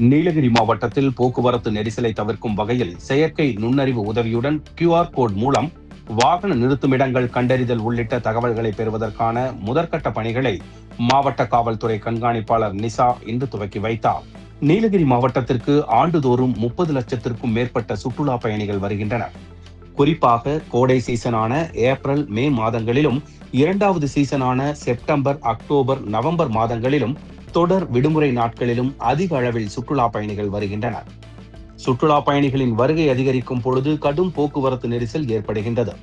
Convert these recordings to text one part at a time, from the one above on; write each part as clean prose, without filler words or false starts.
நீலகிரி மாவட்டத்தில் போக்குவரத்து நெரிசலை தவிர்க்கும் வகையில் செயற்கை நுண்ணறிவு உதவியுடன் QR கோட் மூலம் வாகன நிறுத்துமிடங்கள் கண்டறிதல் உள்ளிட்ட தகவல்களை பெறுவதற்கான முதற்கட்ட பணிகளை மாவட்ட காவல்துறை கண்காணிப்பாளர் நிசா இன்று துவக்கி வைத்தார். நீலகிரி மாவட்டத்திற்கு ஆண்டுதோறும் 30 லட்சத்திற்கும் மேற்பட்ட சுற்றுலா பயணிகள் வருகின்றனர். குறிப்பாக கோடை சீசனான ஏப்ரல், மே மாதங்களிலும், இரண்டாவது சீசனான செப்டம்பர், அக்டோபர், நவம்பர் மாதங்களிலும், தொடர் விடுமுறை நாட்களிலும் அதிக அளவில் சுற்றுலா பயணிகள் வருகின்றனர். சுற்றுலா பயணிகளின் வருகை அதிகரிக்கும் பொழுது கடும் போக்குவரத்து நெரிசல் ஏற்படுகின்றது.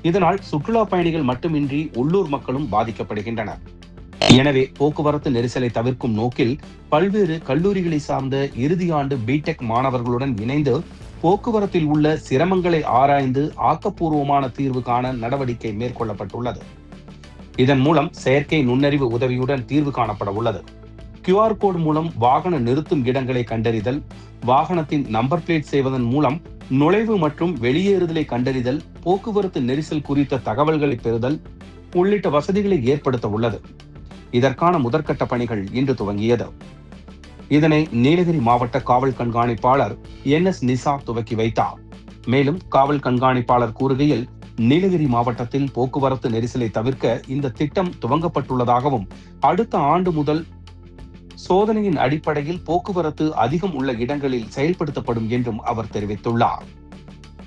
இதனால் சுற்றுலா பயணிகள் மட்டுமின்றி உள்ளூர் மக்களும் பாதிக்கப்படுகின்றனர். எனவே போக்குவரத்து நெரிசலை தவிர்க்கும் நோக்கில் பல்வேறு கல்லூரிகளை சார்ந்த இறுதியாண்டு பிடெக் மாணவர்களுடன் இணைந்து போக்குவரத்தில் உள்ள சிரமங்களை ஆராய்ந்து ஆக்கப்பூர்வமான தீர்வு காண நடவடிக்கை மேற்கொள்ளப்பட்டுள்ளது. இதன் மூலம் செயற்கை நுண்ணறிவு உதவியுடன் தீர்வு காணப்பட உள்ளது. QR கோட் மூலம் வாகன நிறுத்தும் இடங்களை கண்டறிதல், வாகனத்தின் நம்பர் பிளேட் செய்வதன் மூலம் நுழைவு மற்றும் வெளியேறுதலை கண்டறிதல், போக்குவரத்து நெரிசல் குறித்த தகவல்களை பெறுதல் உள்ளிட்ட வசதிகளை ஏற்படுத்த உள்ளது. இதற்கான முதற்கட்ட பணிகள் இன்று துவங்கியது. இதனை நீலகிரி மாவட்ட காவல் கண்காணிப்பாளர் NS நிசா துவக்கி வைத்தார். மேலும் காவல் கண்காணிப்பாளர் கூறுகையில், நீலகிரி மாவட்டத்தில் போக்குவரத்து நெரிசலை தவிர்க்க இந்த திட்டம் துவங்கப்பட்டுள்ளதாகவும், அடுத்த ஆண்டு முதல் சோதனையின் அடிப்படையில் போக்குவரத்து அதிகம் உள்ள இடங்களில் செயல்படுத்தப்படும் என்றும் அவர் தெரிவித்துள்ளார்.